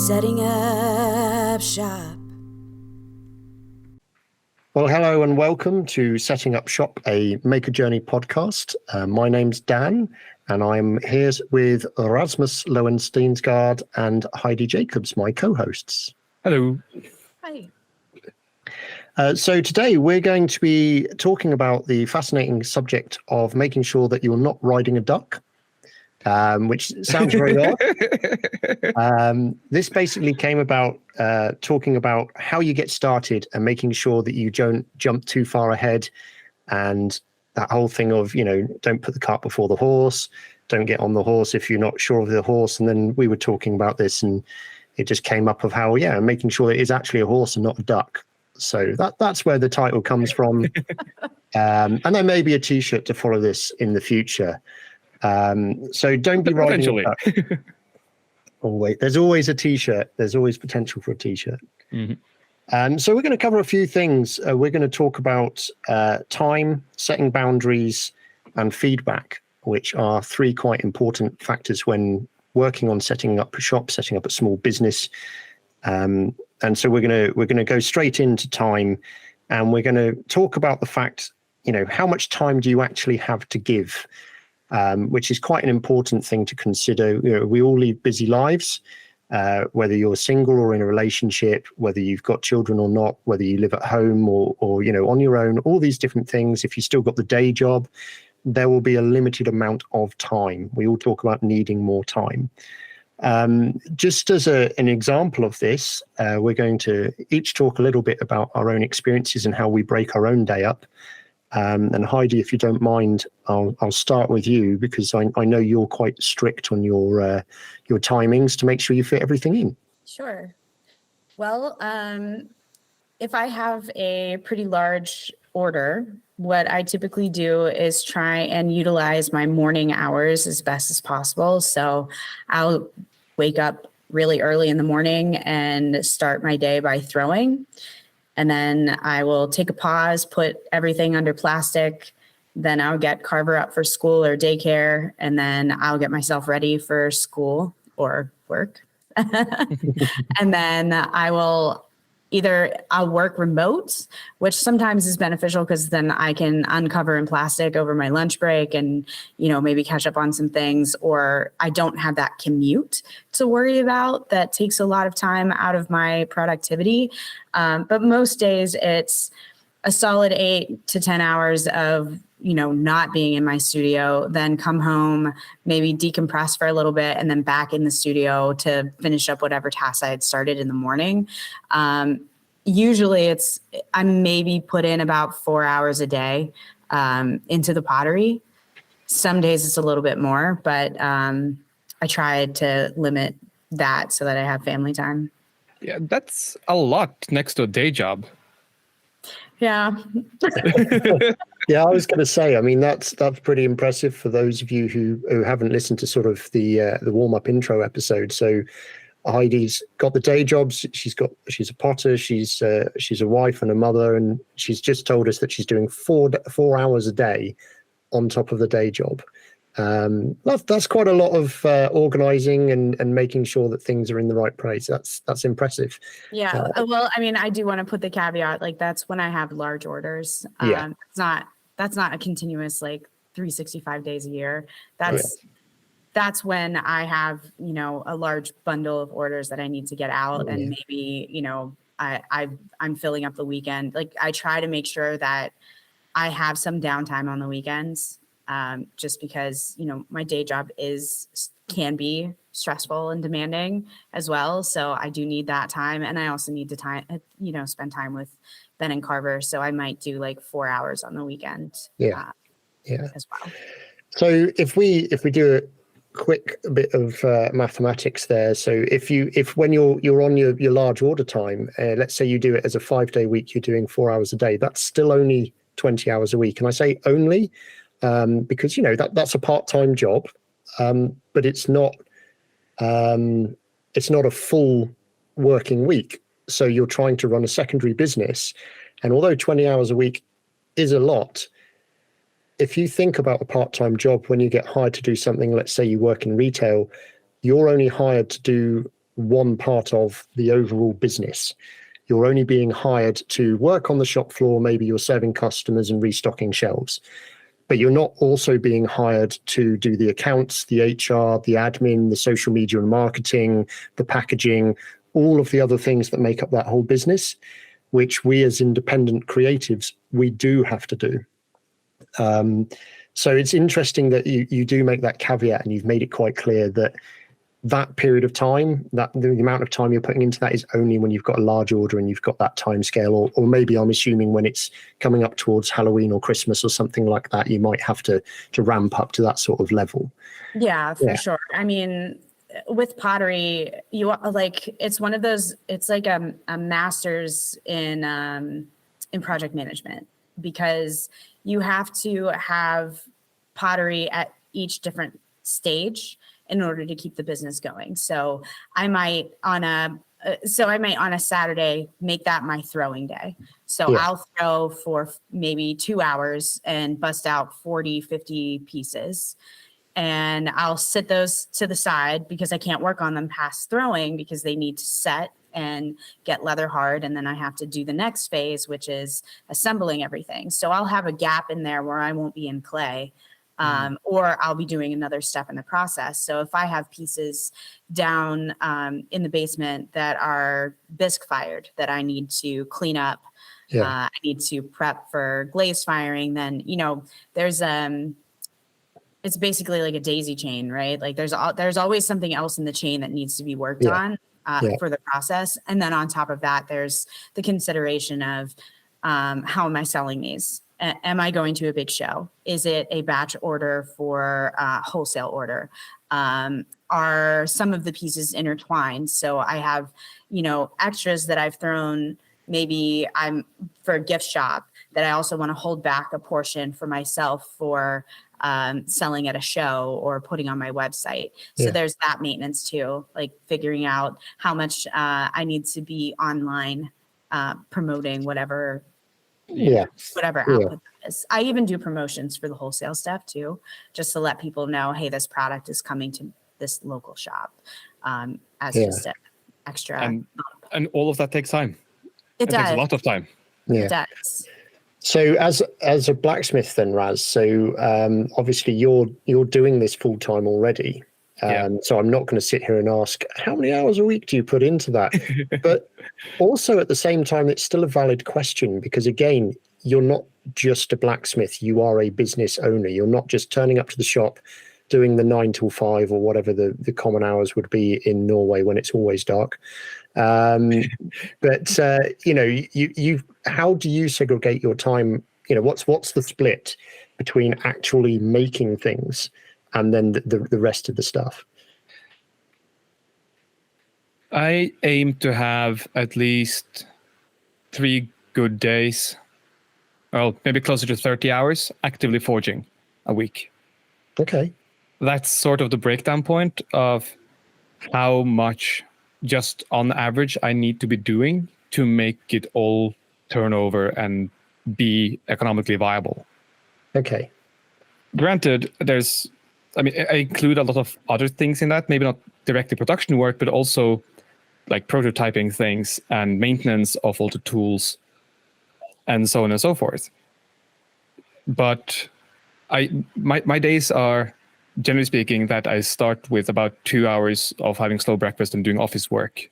Setting up shop. Well, hello and welcome to Setting Up Shop, a Maker Journey podcast. My name's Dan, and I'm here with Rasmus Loen and Heidi Jacobs, my co-hosts. Hello. Hi. So today we're going to be talking about the fascinating subject of making sure that you're not riding a duck, which sounds very odd. This basically came about talking about how you get started and making sure that you don't jump too far ahead, and that whole thing of, don't put the cart before the horse, don't get on the horse if you're not sure of the horse. And then we were talking about this and it just came up of how, making sure that it is actually a horse and not a duck. So that's where the title comes from. And there may be a t-shirt to follow this in the future. So don't be riding a duck. Always, there's always a t-shirt. There's always potential for a t-shirt. Mm-hmm. So we're going to cover a few things. We're going to talk about time, setting boundaries, and feedback, which are three quite important factors when working on setting up a shop, setting up a small business. And so we're going to go straight into time, and we're going to talk about the fact, how much time do you actually have to give, which is quite an important thing to consider. We all lead busy lives, whether you're single or in a relationship, whether you've got children or not, whether you live at home or on your own, all these different things. If you still got the day job, there will be a limited amount of time. We all talk about needing more time. Just as an example of this, we're going to each talk a little bit about our own experiences and how we break our own day up. And Heidi, if you don't mind, I'll start with you, because I know you're quite strict on your timings to make sure you fit everything in. Sure. Well, if I have a pretty large order, what I typically do is try and utilize my morning hours as best as possible. So I'll wake up really early in the morning and start my day by throwing. And then I will take a pause, put everything under plastic. Then I'll get Carver up for school or daycare. And then I'll get myself ready for school or work. And then I'll work remote, which sometimes is beneficial because then I can uncover in plastic over my lunch break and, maybe catch up on some things, or I don't have that commute to worry about that takes a lot of time out of my productivity. But most days it's a solid 8 to 10 hours of, not being in my studio, then come home, maybe decompress for a little bit, and then back in the studio to finish up whatever tasks I had started in the morning. Usually I maybe put in about 4 hours a day into the pottery. Some days it's a little bit more, but I try to limit that so that I have family time. Yeah, that's a lot next to a day job. Yeah. Yeah, I was going to say, that's pretty impressive for those of you who haven't listened to sort of the warm-up intro episode. So Heidi's got the day jobs. She's a potter. She's a wife and a mother, and she's just told us that she's doing 4 hours a day on top of the day job. That's quite a lot of organizing and making sure that things are in the right place. That's impressive. Yeah. Well, I do want to put the caveat, that's when I have large orders. That's not a continuous 365 days a year. That's when I have, a large bundle of orders that I need to get out, and maybe, I'm filling up the weekend. I try to make sure that I have some downtime on the weekends, just because, my day job can be stressful and demanding as well. So I do need that time. And I also need to spend time with Ben and Carver. So I might do 4 hours on the weekend as well. So if we do a quick bit of mathematics there. So if when you're on your large order time, let's say you do it as a 5-day week, you're doing 4 hours a day, that's still only 20 hours a week. And I say only because, that's a part-time job, but it's not a full working week. So you're trying to run a secondary business. And although 20 hours a week is a lot, if you think about a part-time job, when you get hired to do something, let's say you work in retail, you're only hired to do one part of the overall business. You're only being hired to work on the shop floor. Maybe you're serving customers and restocking shelves, but you're not also being hired to do the accounts, the HR, the admin, the social media and marketing, the packaging, all of the other things that make up that whole business, which we as independent creatives, we do have to do. So it's interesting that you do make that caveat, and you've made it quite clear that that period of time, that the amount of time you're putting into that is only when you've got a large order and you've got that time scale, or maybe I'm assuming when it's coming up towards Halloween or Christmas or something like that, you might have to ramp up to that sort of level. Yeah, for sure. I mean, with pottery, it's one of those, it's like a master's in project management, because you have to have pottery at each different stage in order to keep the business going. So I might on a Saturday make that my throwing day. So I'll throw for maybe 2 hours and bust out 40, 50 pieces. And I'll sit those to the side because I can't work on them past throwing, because they need to set and get leather hard. And then I have to do the next phase, which is assembling everything. So I'll have a gap in there where I won't be in clay, or I'll be doing another step in the process. So if I have pieces down in the basement that are bisque fired that I need to clean up, I need to prep for glaze firing, then, there's it's basically like a daisy chain, right? Like there's always something else in the chain that needs to be worked on for the process. And then on top of that, there's the consideration of how am I selling these? Am I going to a big show? Is it a batch order for wholesale order? Are some of the pieces intertwined? So I have, extras that I've thrown, maybe I'm for a gift shop, that I also want to hold back a portion for myself for selling at a show or putting on my website. So there's that maintenance too, like figuring out how much I need to be online promoting whatever output that is. I even do promotions for the wholesale stuff too, just to let people know, hey, this product is coming to this local shop as just an extra. And all of that takes time. It does. Takes a lot of time. It does. So as a blacksmith then, Raz, so obviously you're doing this full time already. So I'm not going to sit here and ask, how many hours a week do you put into that? But also at the same time, it's still a valid question, because again, you're not just a blacksmith, you are a business owner. You're not just turning up to the shop, doing the 9 till 5 or whatever the common hours would be in Norway when it's always dark. But you how do you segregate your time? What's the split between actually making things and then the rest of the stuff? I aim to have at least 3 good days, well, maybe closer to 30 hours actively forging a week. Okay. That's sort of the breakdown point of how much just on average I need to be doing to make it all turn over and be economically viable. Okay. Granted, I include a lot of other things in that, maybe not directly production work, but also like prototyping things and maintenance of all the tools and so on and so forth. But my days are, generally speaking, that I start with about 2 hours of having slow breakfast and doing office work.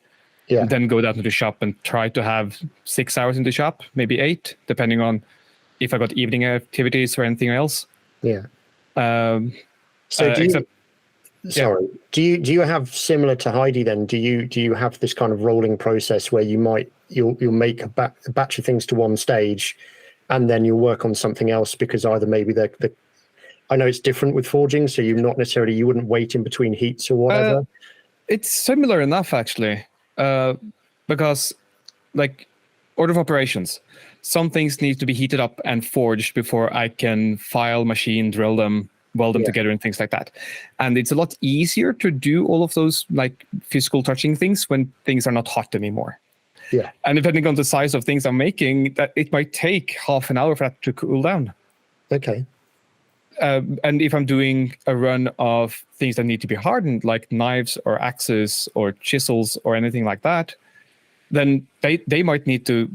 And then go down to the shop and try to have 6 hours in the shop, maybe 8, depending on if I got evening activities or anything else. So do you have, similar to Heidi then, do you have this kind of rolling process where you'll make a batch of things to one stage and then you'll work on something else, because either maybe I know it's different with forging, so you wouldn't wait in between heats or whatever? It's similar enough, actually, because like order of operations, some things need to be heated up and forged before I can file, machine, drill them, weld them together and things like that. And it's a lot easier to do all of those like physical touching things when things are not hot anymore. And depending on the size of things I'm making, that it might take half an hour for that to cool down. Okay. And if I'm doing a run of things that need to be hardened, like knives or axes or chisels or anything like that, then they might need to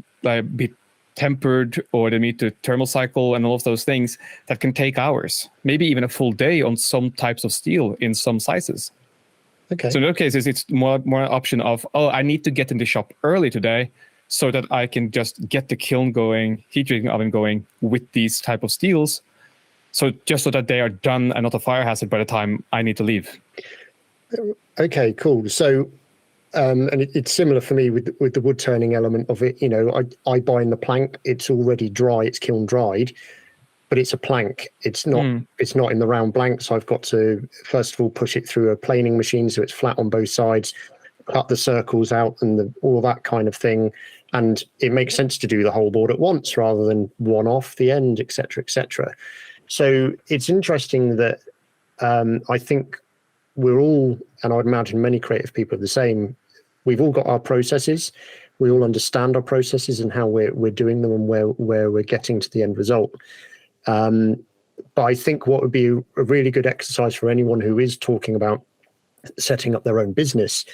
be tempered, or they need to thermal cycle and all of those things that can take hours, maybe even a full day on some types of steel in some sizes. Okay. So in those cases, it's more an option of, I need to get in the shop early today so that I can just get the kiln going, heat treating oven going with these type of steels. So just so that they are done and not a fire hazard by the time I need to leave. Okay, cool. So, and it's similar for me with the wood turning element of it. I buy in the plank. It's already dry. It's kiln dried, but it's a plank. It's not. It's not in the round blank. So I've got to first of all push it through a planing machine so it's flat on both sides, cut the circles out, and all that kind of thing. And it makes sense to do the whole board at once rather than one off the end, etc., etc. So it's interesting that I think we're all, and I'd imagine many creative people are the same. We've all got our processes. We all understand our processes and how we're doing them and where we're getting to the end result. But I think what would be a really good exercise for anyone who is talking about setting up their own business,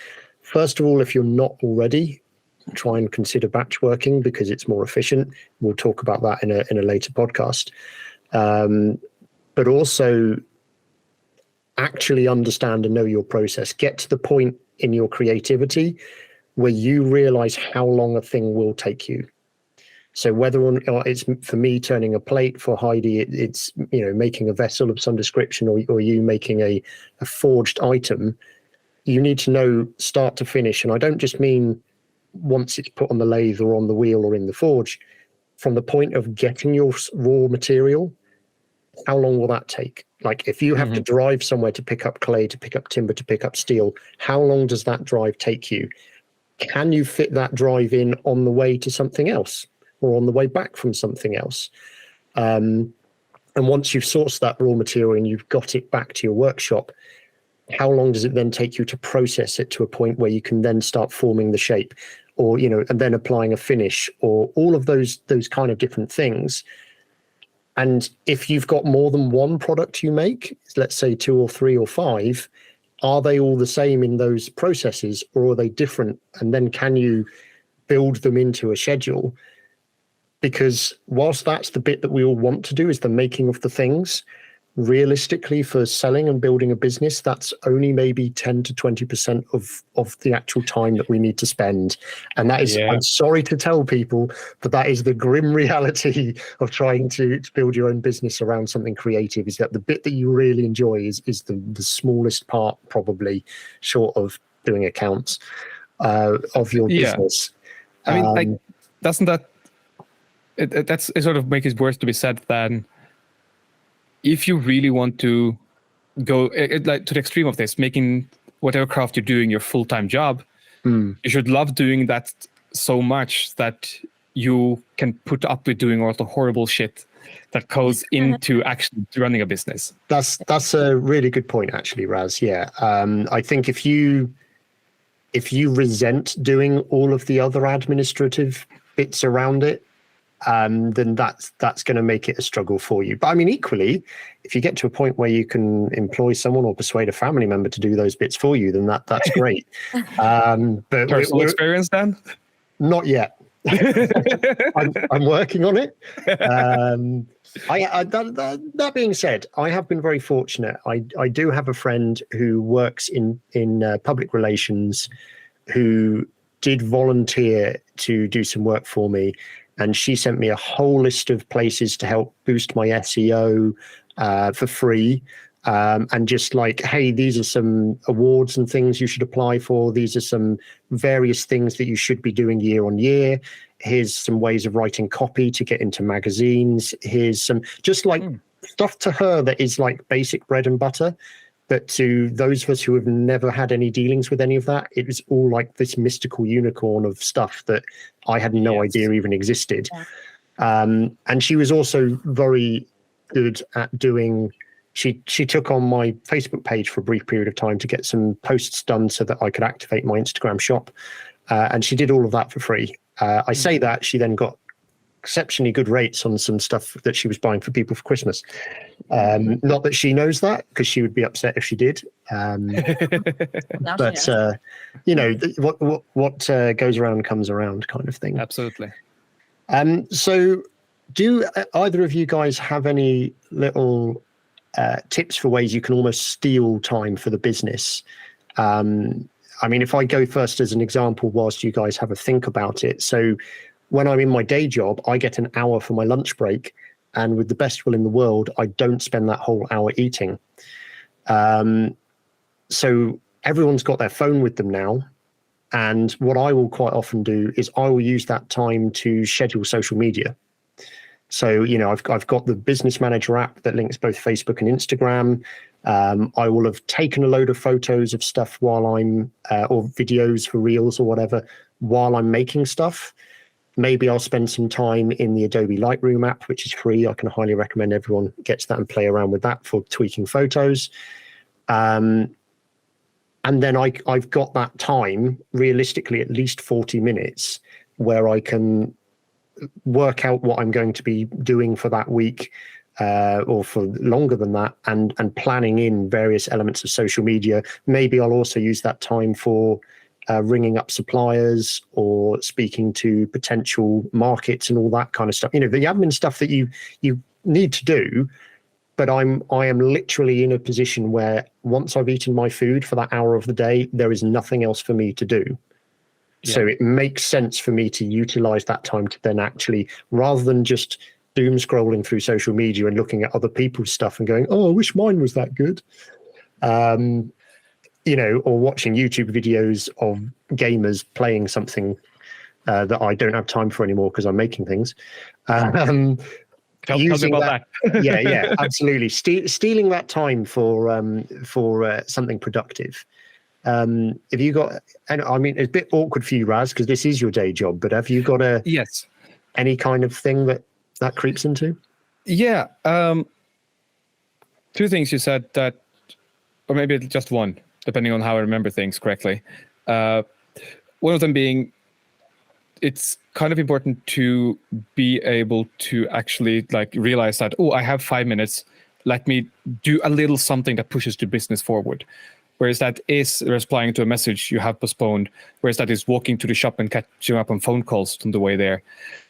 first of all, if you're not already, try and consider batch working because it's more efficient. We'll talk about that in a later podcast. But also actually understand and know your process. Get to the point in your creativity where you realize how long a thing will take you. So whether or not it's, for me, turning a plate, for Heidi, it's making a vessel of some description, or you making a forged item, you need to know start to finish. And I don't just mean once it's put on the lathe or on the wheel or in the forge, from the point of getting your raw material, how long will that take? Like if you have to drive somewhere to pick up clay, to pick up timber, to pick up steel, how long does that drive take you? Can you fit that drive in on the way to something else or on the way back from something else? And once you've sourced that raw material and you've got it back to your workshop, how long does it then take you to process it to a point where you can then start forming the shape, or and then applying a finish, or all of those kind of different things? And if you've got more than one product you make, let's say 2 or 3 or 5, are they all the same in those processes, or are they different? And then can you build them into a schedule? Because whilst that's the bit that we all want to do, is the making of the things, realistically for selling and building a business, that's only maybe 10 to 20% of the actual time that we need to spend. And that is, I'm sorry to tell people, but that is the grim reality of trying to build your own business around something creative, is that the bit that you really enjoy is the smallest part, probably, short of doing accounts, of your business. I mean, doesn't that, that's it sort of makes it worth to be said then, if you really want to go like to the extreme of this, making whatever craft you're doing your full-time job, you should love doing that so much that you can put up with doing all the horrible shit that goes into actually running a business. That's a really good point, actually, Raz. Yeah, I think if you resent doing all of the other administrative bits around it, then that's going to make it a struggle for you. But I mean, equally, if you get to a point where you can employ someone or persuade a family member to do those bits for you, then that's great. But personal experience, then? Not yet. I'm working on it. That being said, I have been very fortunate. I do have a friend who works in public relations, who did volunteer to do some work for me. And she sent me a whole list of places to help boost my SEO for free. And just like, hey, these are some awards and things you should apply for. These are some various things that you should be doing year on year. Here's some ways of writing copy to get into magazines. Here's some just like stuff to her that is like basic bread and butter. But to those of us who have never had any dealings with any of that, it was all like this mystical unicorn of stuff that I had no idea even existed. Yeah. And she was also very good at doing, she took on my Facebook page for a brief period of time to get some posts done so that I could activate my Instagram shop. And she did all of that for free. I say that, she then got exceptionally good rates on some stuff that she was buying for people for Christmas. Not that she knows that, because she would be upset if she did. But what goes around comes around, kind of thing. Absolutely. So do either of you guys have any little tips for ways you can almost steal time for the business? I mean, if I go first as an example, whilst you guys have a think about it. So when I'm in my day job, I get an hour for my lunch break. And with the best will in the world, I don't spend that whole hour eating. So everyone's got their phone with them now. And what I will quite often do is I will use that time to schedule social media. So, I've got the Business Manager app that links both Facebook and Instagram. I will have taken a load of photos of stuff while I'm, or videos for Reels or whatever, while I'm making stuff. Maybe I'll spend some time in the Adobe Lightroom app, which is free. I can highly recommend everyone gets that and play around with that for tweaking photos. And then I've got that time, realistically, at least 40 minutes, where I can work out what I'm going to be doing for that week, or for longer than that, and planning in various elements of social media. Maybe I'll also use that time for ringing up suppliers or speaking to potential markets and all that kind of stuff. The admin stuff that you need to do. But I am literally in a position where once I've eaten my food for that hour of the day, there is nothing else for me to do. Yeah. So it makes sense for me to utilize that time to then actually, rather than just doom scrolling through social media and looking at other people's stuff and going, oh, I wish mine was that good. Or watching YouTube videos of gamers playing something that I don't have time for anymore because I'm making things. Tell me about that. yeah, absolutely. Stealing that time for something productive. Have you got? And I mean, it's a bit awkward for you, Raz, because this is your day job. But have you got any kind of thing that creeps into? Yeah. Two things you said that, or maybe just one, depending on how I remember things correctly. One of them being, it's kind of important to be able to actually realize that, I have 5 minutes. Let me do a little something that pushes the business forward. Whereas that is replying to a message you have postponed. Whereas that is walking to the shop and catching up on phone calls on the way there.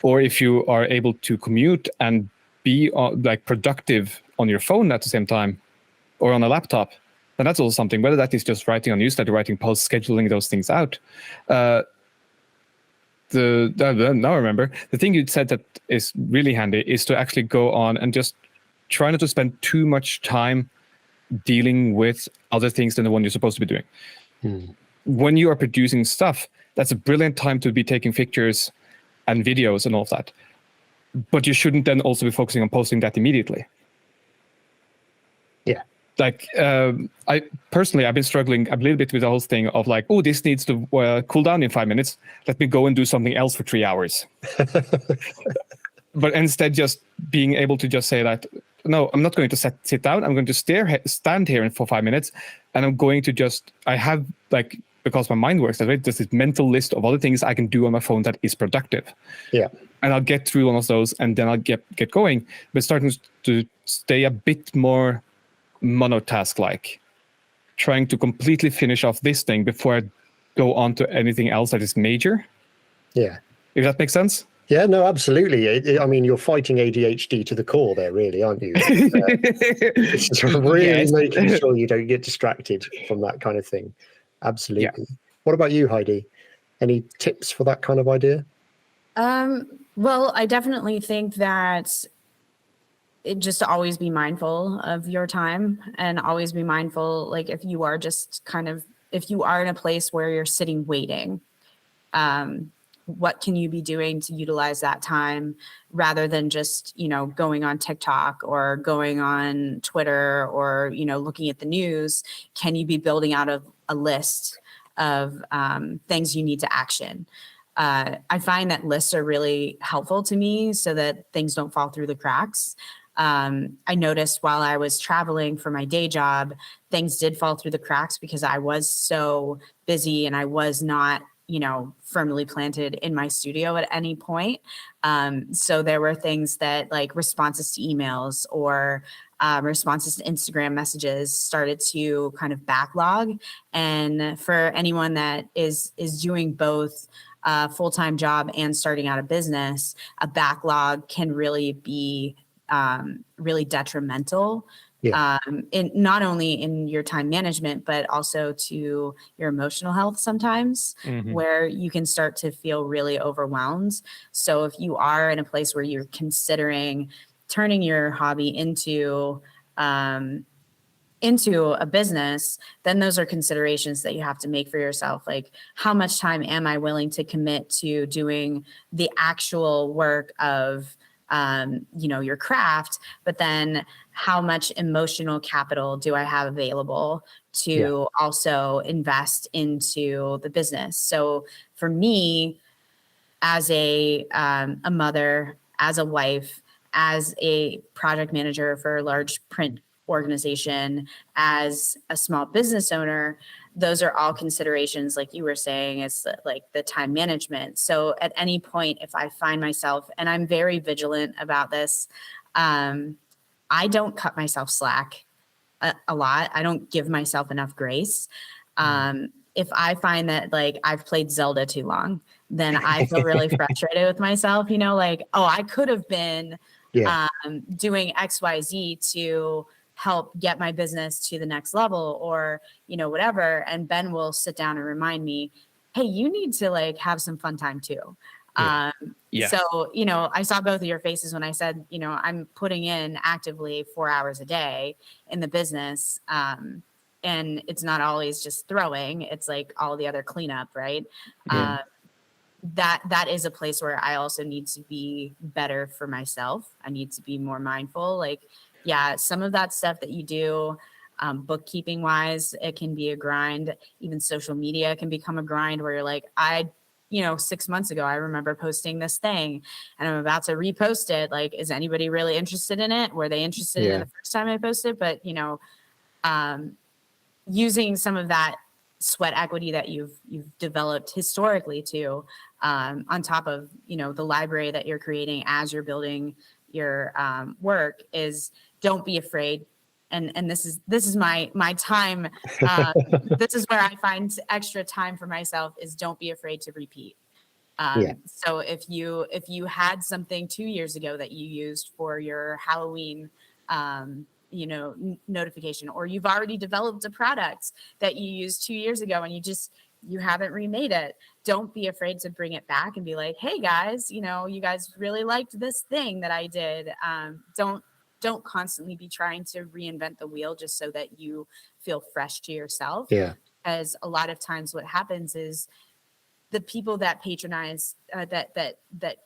Or if you are able to commute and be productive on your phone at the same time or on a laptop, then that's also something. Whether that is just writing on newsletter, writing posts, scheduling those things out. Now I remember, the thing you said that is really handy is to actually go on and just try not to spend too much time dealing with other things than the one you're supposed to be doing. When you are producing stuff, that's a brilliant time to be taking pictures and videos and all of that. But you shouldn't then also be focusing on posting that immediately. Yeah. I personally, I've been struggling a little bit with the whole thing of this needs to cool down in 5 minutes. Let me go and do something else for 3 hours. But instead, just being able to just say that, no, I'm not going to sit down. I'm going to stand here for 5 minutes, and I'm going to I have because my mind works that way, there's this mental list of other things I can do on my phone that is productive. Yeah. And I'll get through one of those, and then I'll get going. But starting to stay a bit more monotask-like, trying to completely finish off this thing before I go on to anything else that is major. Yeah. If that makes sense? Yeah, no, absolutely. I mean, you're fighting ADHD to the core there, really, aren't you? It's really making sure you don't get distracted from that kind of thing. Absolutely. Yeah. What about you, Heidi? Any tips for that kind of idea? Well, I definitely think that just to always be mindful of your time and always be mindful, if you are if you are in a place where you're sitting waiting, what can you be doing to utilize that time rather than just, going on TikTok or going on Twitter or, looking at the news? Can you be building out a list of things you need to action? I find that lists are really helpful to me so that things don't fall through the cracks. I noticed while I was traveling for my day job, things did fall through the cracks because I was so busy and I was not firmly planted in my studio at any point. So there were things that like responses to emails or responses to Instagram messages started to kind of backlog. And for anyone that is doing both a full-time job and starting out a business, a backlog can really be really detrimental. In not only in your time management, but also to your emotional health sometimes, where you can start to feel really overwhelmed. So if you are in a place where you're considering turning your hobby into a business, then those are considerations that you have to make for yourself. Like, how much time am I willing to commit to doing the actual work of your craft, but then how much emotional capital do I have available to also invest into the business? So for me, as a mother, as a wife, as a project manager for a large print organization, as a small business owner, those are all considerations, like you were saying, it's like the time management. So at any point, if I find myself, and I'm very vigilant about this, I don't cut myself slack a lot. I don't give myself enough grace. If I find that like I've played Zelda too long, then I feel really frustrated with myself, like, oh, I could have been doing XYZ to help get my business to the next level, or, whatever. And Ben will sit down and remind me, hey, you need to like have some fun time too. So, I saw both of your faces when I said, I'm putting in actively 4 hours a day in the business. And it's not always just throwing, it's like all the other cleanup, right? That is a place where I also need to be better for myself. I need to be more mindful. Like, some of that stuff that you do, bookkeeping wise, it can be a grind. Even social media can become a grind where you're like, 6 months ago, I remember posting this thing and I'm about to repost it. Like, is anybody really interested in it? Were they interested in it the first time I posted? But, using some of that sweat equity that you've developed historically too, on top of, the library that you're creating as you're building your work, is don't be afraid. And this is my time. This is where I find extra time for myself, is don't be afraid to repeat. So if you had something 2 years ago that you used for your Halloween, notification, or you've already developed a product that you used 2 years ago and you haven't remade it, don't be afraid to bring it back and be like, hey guys, you guys really liked this thing that I did. Don't constantly be trying to reinvent the wheel just so that you feel fresh to yourself. Because a lot of times what happens is the people that patronize, that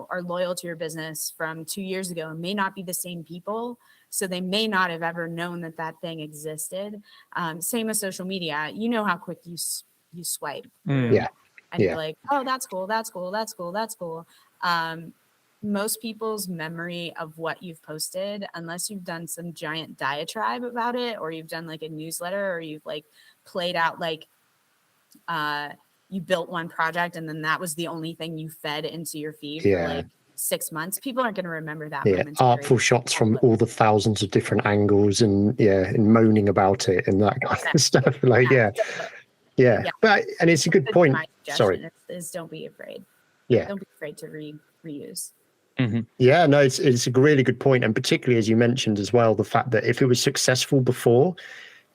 are loyal to your business from 2 years ago may not be the same people. So they may not have ever known that thing existed. Same with social media. How quick you swipe. And you're like, oh, that's cool. That's cool. That's cool. That's cool. Most people's memory of what you've posted, unless you've done some giant diatribe about it, or you've done like a newsletter, or you've like played out like you built one project and then that was the only thing you fed into your feed for like 6 months, people aren't going to remember that. Artful shots from all the thousands of different angles and moaning about it and that kind of stuff. Like, but, and it's a good point. Sorry. Is don't be afraid. Don't be afraid to reuse. Yeah, no, it's a really good point. And particularly, as you mentioned as well, the fact that if it was successful before,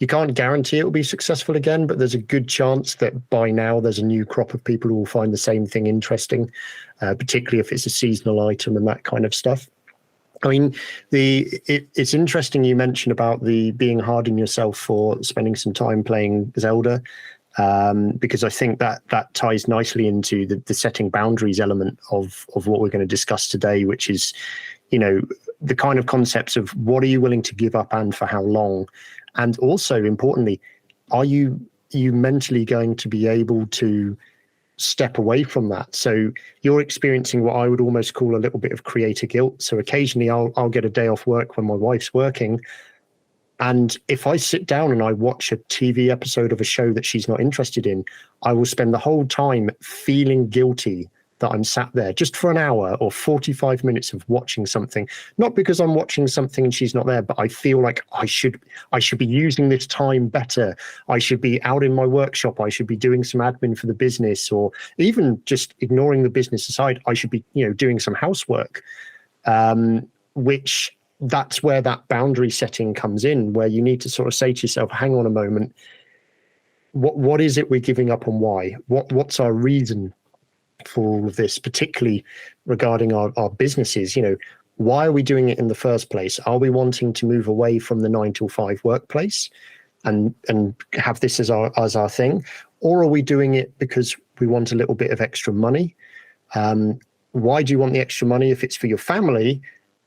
you can't guarantee it will be successful again, but there's a good chance that by now there's a new crop of people who will find the same thing interesting, particularly if it's a seasonal item and that kind of stuff. I mean, it's interesting you mentioned about the being hard on yourself for spending some time playing Zelda, because I think that ties nicely into the setting boundaries element of what we're going to discuss today, which is, the kind of concepts of what are you willing to give up and for how long? And also, importantly, are you mentally going to be able to step away from that? So you're experiencing what I would almost call a little bit of creator guilt. So occasionally I'll get a day off work when my wife's working, And if I sit down and I watch a TV episode of a show that she's not interested in, I will spend the whole time feeling guilty that I'm sat there just for an hour or 45 minutes of watching something, not because I'm watching something and she's not there, but I feel like I should be using this time better. I should be out in my workshop. I should be doing some admin for the business, or even just ignoring the business aside, I should be, doing some housework, which that's where that boundary setting comes in, where you need to sort of say to yourself, hang on a moment, what is it we're giving up and why? What's our reason for all of this, particularly regarding our businesses? Why are we doing it in the first place? Are we wanting to move away from the 9 to 5 workplace and have this as our thing? Or are we doing it because we want a little bit of extra money? Why do you want the extra money? If it's for your family,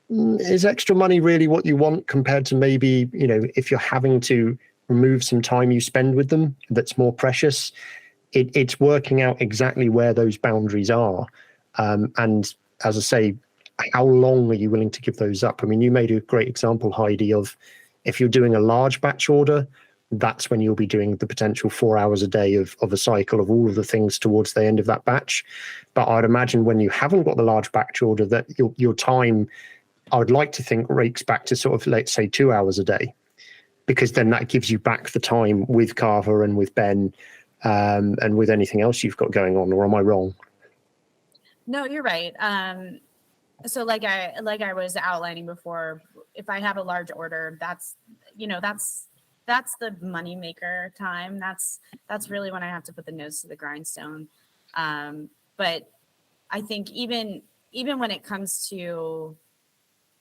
is extra money really what you want compared to maybe, if you're having to remove some time you spend with them that's more precious? It's working out exactly where those boundaries are. And as I say, how long are you willing to give those up? I mean, you made a great example, Heidi, of if you're doing a large batch order, that's when you'll be doing the potential 4 hours a day of a cycle of all of the things towards the end of that batch. But I'd imagine when you haven't got the large batch order, that your time, I would like to think, rakes back to sort of, let's say, 2 hours a day, because then that gives you back the time with Carver and with Ben, and with anything else you've got going on. Or am I wrong? No, you're right. So like I was outlining before, if I have a large order, that's the money maker time. That's really when I have to put the nose to the grindstone. But I think even when it comes to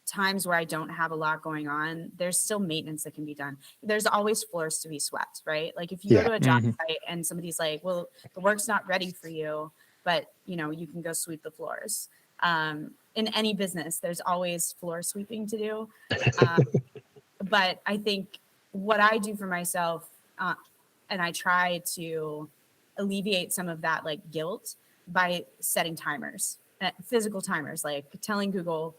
times where I don't have a lot going on, there's still maintenance that can be done. There's always floors to be swept, right? Like if you go to a job site and somebody's like, well, the work's not ready for you, but you can go sweep the floors. In any business, there's always floor sweeping to do. But I think what I do for myself, and I try to alleviate some of that like guilt by setting timers, physical timers, like telling Google,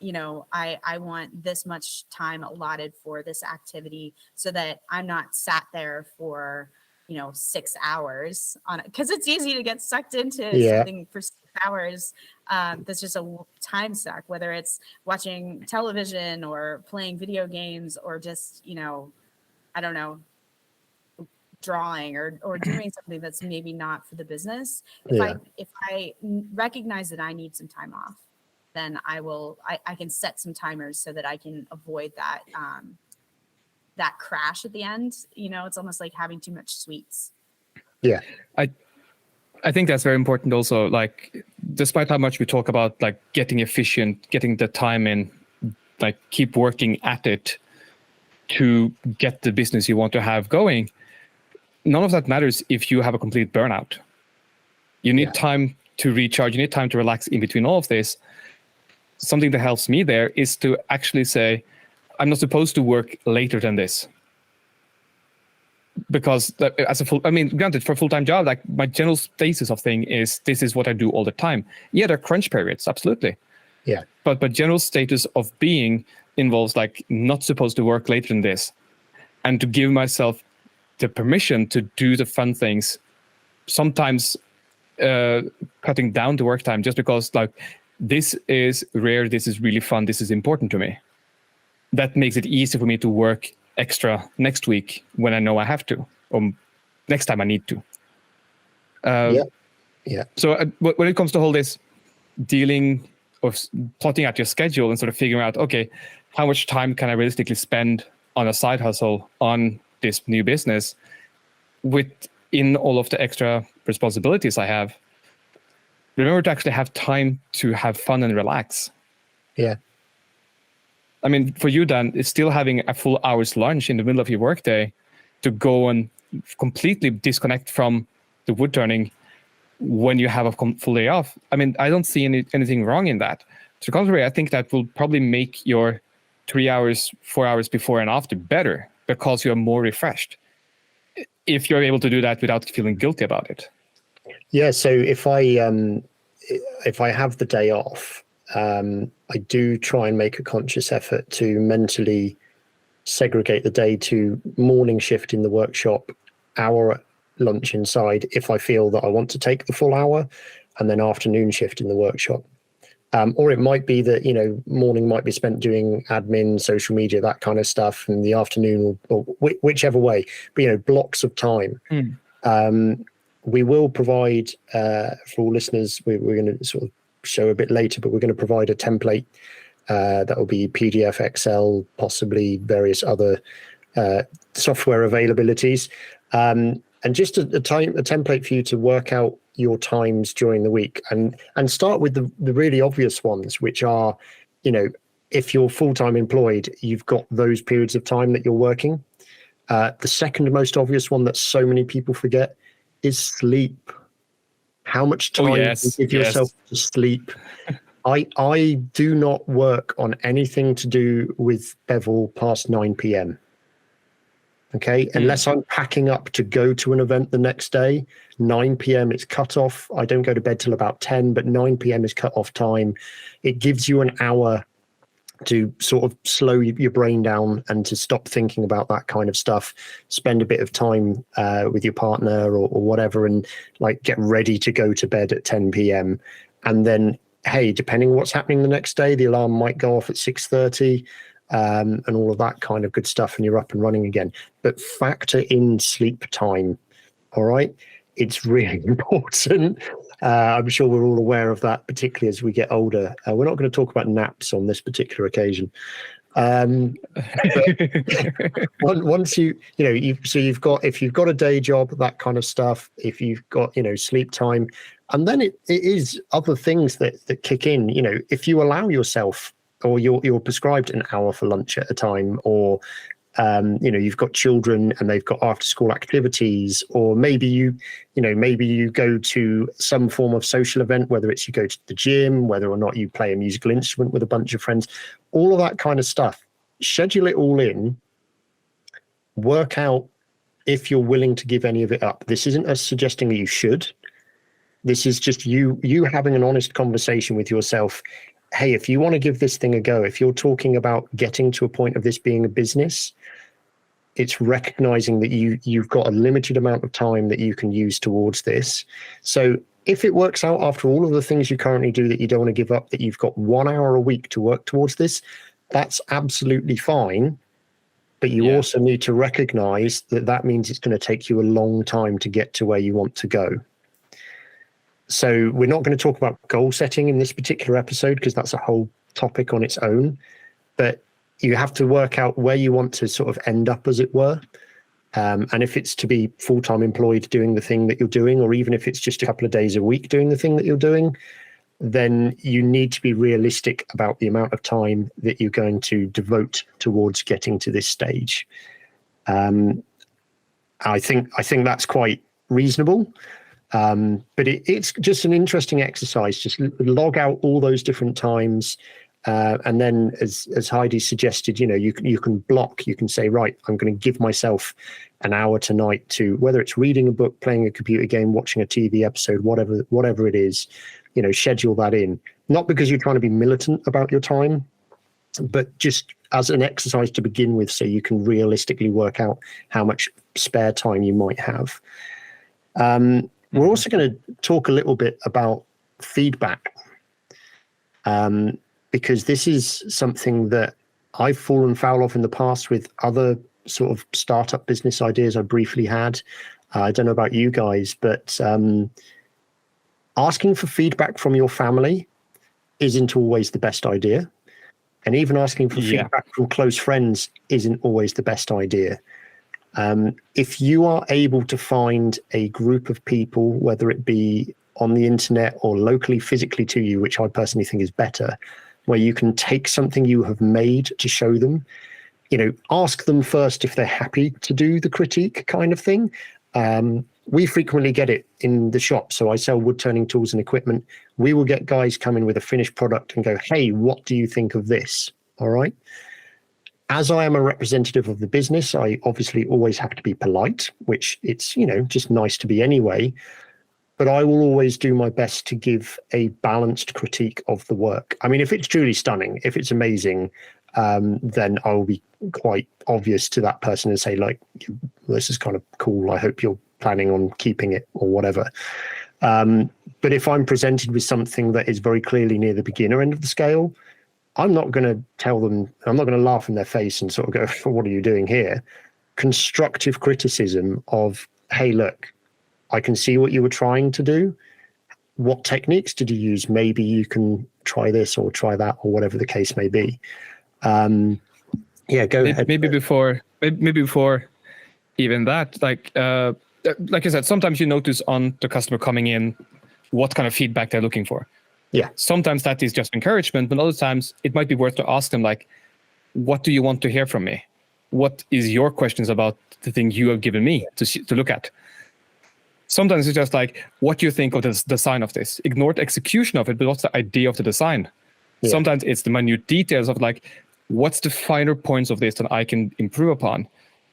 I want this much time allotted for this activity, so that I'm not sat there for, 6 hours on it. Because it's easy to get sucked into something for 6 hours. That's just a time suck, whether it's watching television or playing video games or just, I don't know, drawing or doing something that's maybe not for the business. If I recognize that I need some time off, then I can set some timers so that I can avoid that that crash at the end. It's almost like having too much sweets. Yeah. I think that's very important also. Like, despite how much we talk about like getting efficient, getting the time in, like keep working at it to get the business you want to have going, none of that matters if you have a complete burnout. You need time to recharge. You need time to relax in between all of this. Something that helps me there is to actually say, I'm not supposed to work later than this. Because granted, for a full-time job, like my general status of thing is, this is what I do all the time. Yeah, there are crunch periods, absolutely. Yeah. But general status of being involves like not supposed to work later than this. And to give myself the permission to do the fun things, sometimes cutting down the work time just because like, this is rare, this is really fun, this is important to me. That makes it easy for me to work extra next week when I know I have to, or next time I need to. So when it comes to all this dealing or plotting out your schedule and sort of figuring out, okay, how much time can I realistically spend on a side hustle on this new business within all of the extra responsibilities I have, remember to actually have time to have fun and relax. Yeah. I mean, for you, Dan, it's still having a full hour's lunch in the middle of your workday to go and completely disconnect from the wood turning when you have a full day off. I mean, I don't see anything wrong in that. To the contrary, I think that will probably make your 3 hours, 4 hours before and after better because you're more refreshed. If you're able to do that without feeling guilty about it. Yeah. So if I have the day off, I do try and make a conscious effort to mentally segregate the day to morning shift in the workshop, hour lunch inside if I feel that I want to take the full hour, and then afternoon shift in the workshop. Or it might be that, morning might be spent doing admin, social media, that kind of stuff, and the afternoon, or whichever way, but, blocks of time. We will provide, for all listeners, we're going to sort of show a bit later, but we're going to provide a template that will be PDF, Excel, possibly various other software availabilities. And just a template for you to work out your times during the week, and start with the really obvious ones, which are, if you're full-time employed, you've got those periods of time that you're working. The second most obvious one that so many people forget is sleep. How much time you give yourself to sleep? I do not work on anything to do with Bevel past 9 p.m. Okay, unless I'm packing up to go to an event the next day, 9 p.m. it's cut off. I don't go to bed till about 10, but 9 p.m. is cut off time. It gives you an hour to sort of slow your brain down and to stop thinking about that kind of stuff. Spend a bit of time with your partner or whatever, and like get ready to go to bed at 10 p.m. And then, hey, depending on what's happening the next day, the alarm might go off at 6:30. And all of that kind of good stuff, and you're up and running again. But factor in sleep time, all right? It's really important. I'm sure we're all aware of that, particularly as we get older. We're not going to talk about naps on this particular occasion. Once you've got, if you've got a day job, that kind of stuff, if you've got, sleep time, and then it is other things that kick in. If you allow yourself, or you're prescribed an hour for lunch at a time, or you've got children and they've got after school activities, or maybe you go to some form of social event, whether it's you go to the gym, whether or not you play a musical instrument with a bunch of friends, all of that kind of stuff. Schedule it all in, work out if you're willing to give any of it up. This isn't us suggesting that you should. This is just you having an honest conversation with yourself. Hey, if you want to give this thing a go, if you're talking about getting to a point of this being a business, it's recognizing that you've got a limited amount of time that you can use towards this. So if it works out after all of the things you currently do that you don't want to give up, that you've got 1 hour a week to work towards this, that's absolutely fine. But you also need to recognize that means it's going to take you a long time to get to where you want to go. So we're not going to talk about goal setting in this particular episode, because that's a whole topic on its own. But you have to work out where you want to sort of end up, as it were. And if it's to be full-time employed doing the thing that you're doing, or even if it's just a couple of days a week doing the thing that you're doing, then you need to be realistic about the amount of time that you're going to devote towards getting to this stage. I think that's quite reasonable. But it's just an interesting exercise. Just log out all those different times. And then as Heidi suggested, you can block, you can say, right, I'm going to give myself an hour tonight to, whether it's reading a book, playing a computer game, watching a TV episode, whatever it is, schedule that in. Not because you're trying to be militant about your time, but just as an exercise to begin with, so you can realistically work out how much spare time you might have. We're also going to talk a little bit about feedback, because this is something that I've fallen foul of in the past with other sort of startup business ideas I briefly had. I don't know about you guys, but asking for feedback from your family isn't always the best idea. And even asking for feedback from close friends isn't always the best idea. If you are able to find a group of people, whether it be on the internet or locally, physically to you, which I personally think is better, where you can take something you have made to show them, ask them first if they're happy to do the critique kind of thing. We frequently get it in the shop. So I sell wood turning tools and equipment. We will get guys come in with a finished product and go, hey, what do you think of this? All right. As I am a representative of the business, I obviously always have to be polite, which it's, just nice to be anyway. But I will always do my best to give a balanced critique of the work. I mean, if it's truly stunning, if it's amazing, then I'll be quite obvious to that person and say, like, this is kind of cool. I hope you're planning on keeping it or whatever. But if I'm presented with something that is very clearly near the beginner end of the scale, I'm not going to tell them, I'm not going to laugh in their face and sort of go, what are you doing here? Constructive criticism of, hey, look, I can see what you were trying to do. What techniques did you use? Maybe you can try this or try that or whatever the case may be. Go ahead. Maybe before even that, like I said, sometimes you notice on the customer coming in what kind of feedback they're looking for. Yeah. Sometimes that is just encouragement, but other times it might be worth to ask them, like, what do you want to hear from me? What is your questions about the thing you have given me to look at? Sometimes it's just like, what do you think of the design of this? Ignore the execution of it, but what's the idea of the design? Yeah. Sometimes it's the minute details of, like, what's the finer points of this that I can improve upon?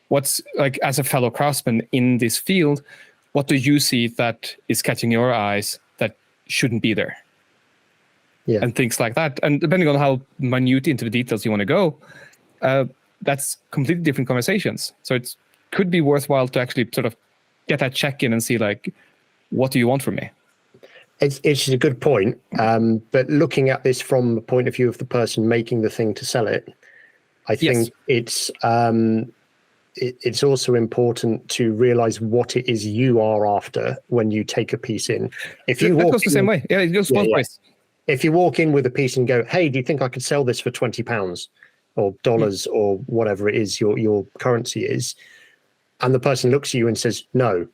What's, like, as a fellow craftsman in this field, what do you see that is catching your eyes that shouldn't be there? Yeah. And things like that. And depending on how minute into the details you want to go, that's completely different conversations. So it could be worthwhile to actually sort of get that check-in and see, like, what do you want from me? It's a good point. But looking at this from the point of view of the person making the thing to sell it, I think it's also important to realize what it is you are after when you take a piece in. If you that goes the same way. Yeah, it goes both ways. If you walk in with a piece and go, hey, do you think I could sell this for £20 or dollars or whatever it is your currency is, and the person looks at you and says no,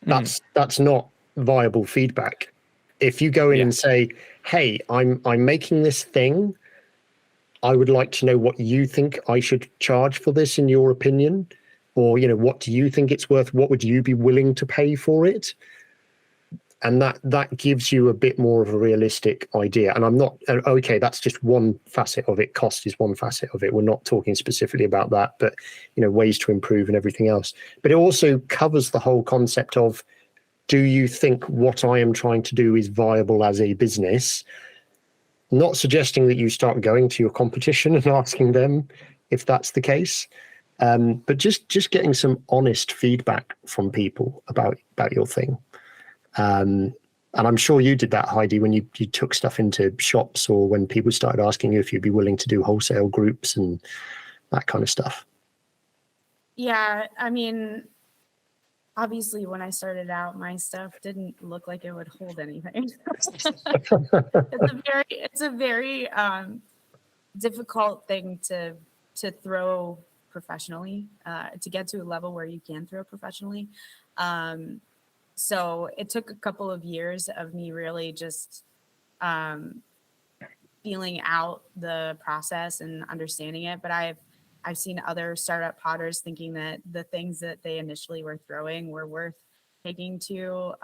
that's not viable feedback. If you go in and say, hey, I'm making this thing, I would like to know what you think I should charge for this in your opinion, or what do you think it's worth? What would you be willing to pay for it? And that gives you a bit more of a realistic idea. And I'm not, okay, that's just one facet of it. Cost is one facet of it. We're not talking specifically about that, but, ways to improve and everything else. But it also covers the whole concept of, do you think what I am trying to do is viable as a business? Not suggesting that you start going to your competition and asking them if that's the case, but just getting some honest feedback from people about your thing. And I'm sure you did that, Heidi, when you took stuff into shops, or when people started asking you if you'd be willing to do wholesale groups and that kind of stuff. Yeah, I mean, obviously when I started out, my stuff didn't look like it would hold anything. It's a very difficult thing to throw professionally, to get to a level where you can throw professionally. So it took a couple of years of me really just feeling out the process and understanding it. But I've seen other startup potters thinking that the things that they initially were throwing were worth taking to,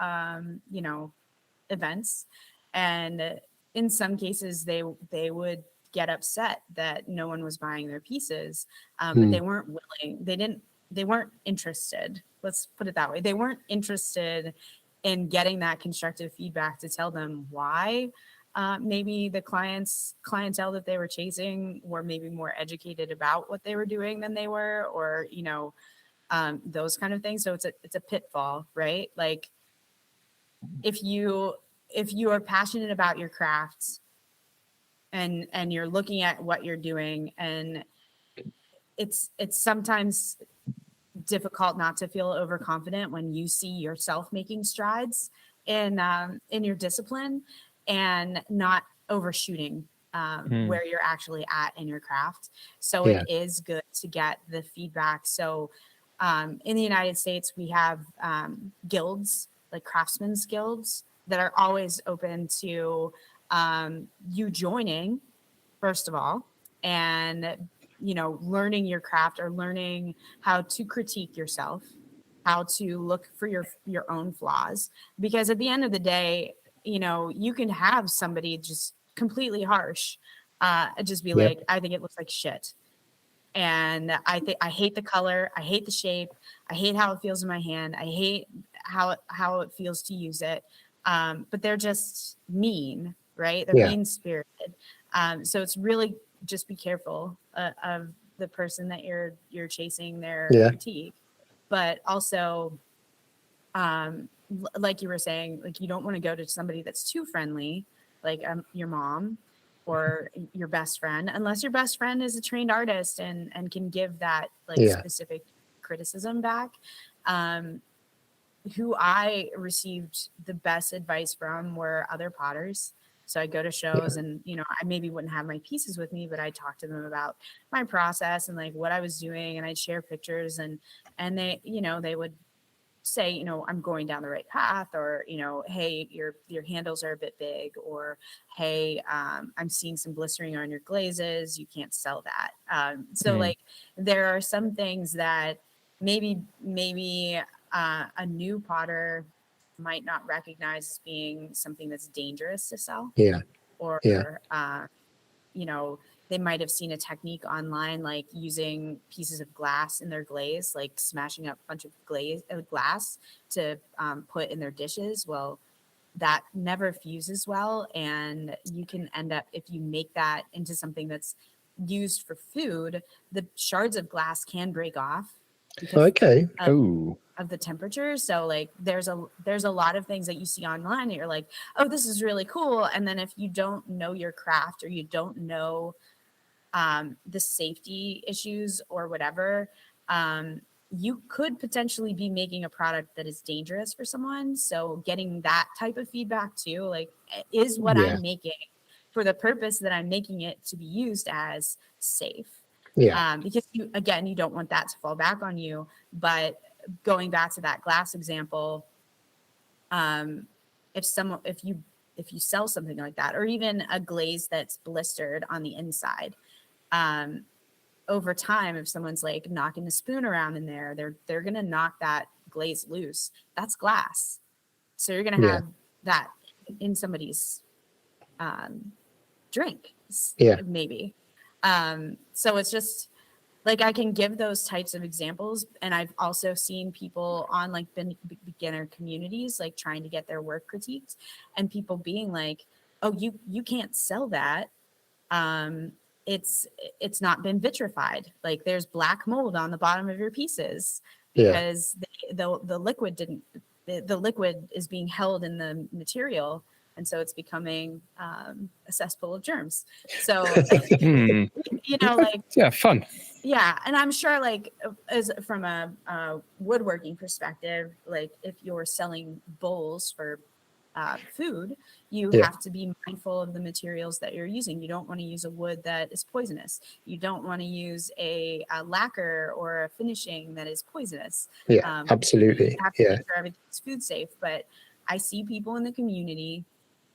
events. And in some cases, they would get upset that no one was buying their pieces, but they weren't willing. They weren't interested. Let's put it that way. They weren't interested in getting that constructive feedback to tell them why maybe the clientele that they were chasing were maybe more educated about what they were doing than they were, or, those kind of things. So it's a pitfall, right? Like if you are passionate about your craft and you're looking at what you're doing, and it's sometimes difficult not to feel overconfident when you see yourself making strides in your discipline and not overshooting where you're actually at in your craft. So it is good to get the feedback. So in the United States, we have guilds, like craftsmen's guilds, that are always open to you joining, first of all, and learning your craft, or learning how to critique yourself, how to look for your own flaws. Because at the end of the day, you can have somebody just completely harsh, just be like, I think it looks like shit. And I hate the color. I hate the shape. I hate how it feels in my hand. I hate how it feels to use it. But they're just mean, right? They're mean spirited. So it's really just be careful of the person that you're chasing their critique, but also, like you were saying, like you don't want to go to somebody that's too friendly, like your mom or your best friend, unless your best friend is a trained artist and can give that like specific criticism back. Who I received the best advice from were other potters. So I go to shows and, you know, I maybe wouldn't have my pieces with me, but I talked to them about my process and like what I was doing. And I'd share pictures and they, you know, they would say, you know, I'm going down the right path, or, you know, hey, your handles are a bit big, or, hey, I'm seeing some blistering on your glazes. You can't sell that. So like, there are some things that maybe a new potter might not recognize as being something that's dangerous to sell. Or, you know, they might have seen a technique online, like using pieces of glass in their glaze, like smashing up a bunch of glass to put in their dishes. Well, that never fuses well. And you can end up, if you make that into something that's used for food, the shards of glass can break off because of the temperature. So like there's a lot of things that you see online that you're like, oh, this is really cool. And then if you don't know your craft, or you don't know the safety issues or whatever, you could potentially be making a product that is dangerous for someone. So getting that type of feedback too, like, is what I'm making for the purpose that I'm making it to be used as safe? Because you don't want that to fall back on you. But going back to that glass example, if you sell something like that, or even a glaze that's blistered on the inside, over time, if someone's like knocking the spoon around in there, they're gonna knock that glaze loose. That's glass, so you're gonna have that in somebody's drink, maybe. So it's just like, I can give those types of examples, and I've also seen people on like beginner communities like trying to get their work critiqued, and people being like, "Oh, you can't sell that. It's not been vitrified. Like there's black mold on the bottom of your pieces because the liquid is being held in the material." And so it's becoming a cesspool of germs. So, you know, like, fun. Yeah. And I'm sure, like, as from a woodworking perspective, like if you're selling bowls for food, you have to be mindful of the materials that you're using. You don't want to use a wood that is poisonous. You don't want to use a lacquer or a finishing that is poisonous. Absolutely. You have to make sure everything's food safe. But I see people in the community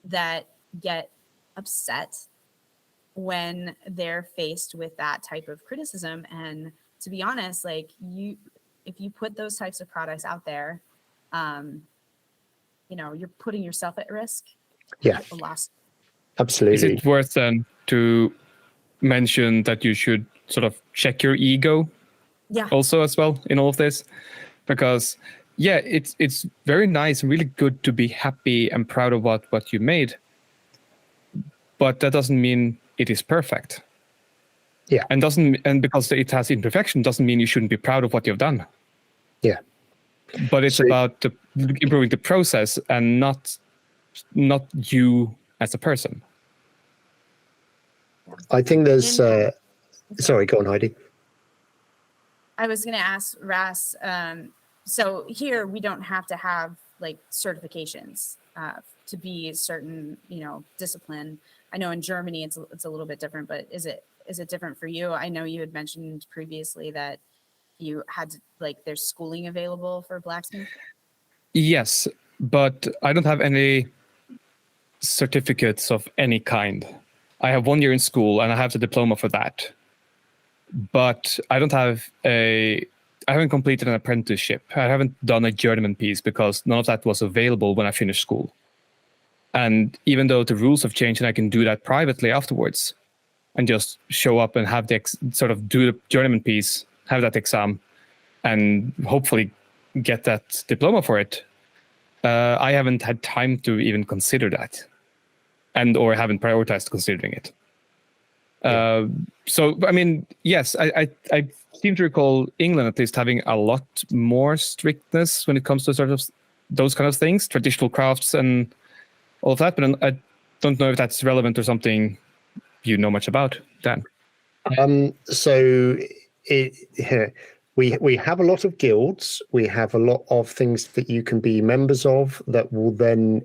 that get upset when they're faced with that type of criticism. And to be honest, like, if you put those types of products out there, you know, you're putting yourself at risk. A loss. Absolutely. Is it worth then to mention that you should sort of check your ego also as well in all of this? Because it's very nice and really good to be happy and proud of what you made, but that doesn't mean it is perfect. And because it has imperfection doesn't mean you shouldn't be proud of what you've done. But it's about improving the process and not you as a person. I think there's sorry, go on, Heidi. I was going to ask Ras, so here we don't have to have like certifications to be a certain, you know, discipline. I know in Germany it's a little bit different, but is it different for you? I know you had mentioned previously that you had there's schooling available for blacksmith. Yes, but I don't have any certificates of any kind. I have 1 year in school and I have the diploma for that. But I haven't completed an apprenticeship. I haven't done a journeyman piece because none of that was available when I finished school. And even though the rules have changed and I can do that privately afterwards and just show up and have sort of do the journeyman piece, have that exam, and hopefully get that diploma for it, I haven't had time to even consider that, or haven't prioritized considering it. So, I mean, yes, I seem to recall England at least having a lot more strictness when it comes to sort of those kind of things, traditional crafts and all of that. But I don't know if that's relevant or something you know much about, Dan. So we have a lot of guilds. We have a lot of things that you can be members of that will then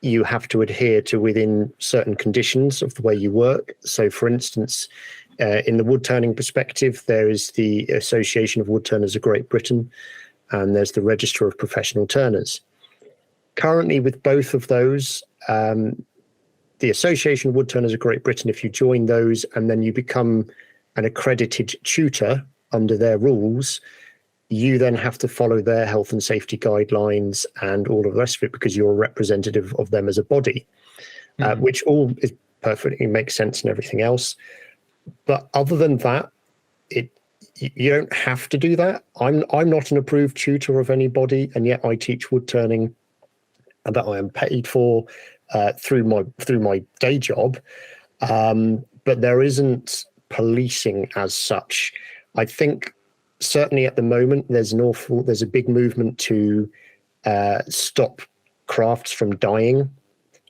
you have to adhere to within certain conditions of the way you work. So, for instance, in the wood turning perspective, there is the Association of Wood Turners of Great Britain, and there's the Register of Professional Turners. Currently, with both of those, the Association of Wood Turners of Great Britain, if you join those and then you become an accredited tutor under their rules, you then have to follow their health and safety guidelines and all of the rest of it because you're a representative of them as a body, which all is perfectly makes sense and everything else. But other than that, you don't have to do that. I'm not an approved tutor of anybody, and yet I teach wood turning that I am paid for through my day job. But there isn't policing as such. I think certainly at the moment there's a big movement to stop crafts from dying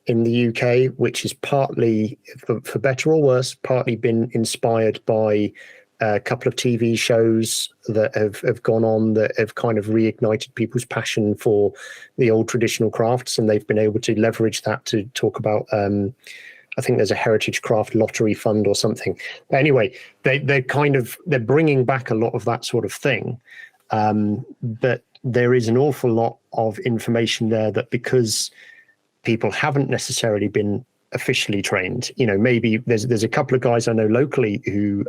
in the UK, which is partly, for better or worse, partly been inspired by a couple of TV shows that have gone on that have kind of reignited people's passion for the old traditional crafts, and they've been able to leverage that to talk about I think there's a heritage craft lottery fund or something. But anyway, they're bringing back a lot of that sort of thing. But there is an awful lot of information there that because people haven't necessarily been officially trained, maybe there's a couple of guys I know locally who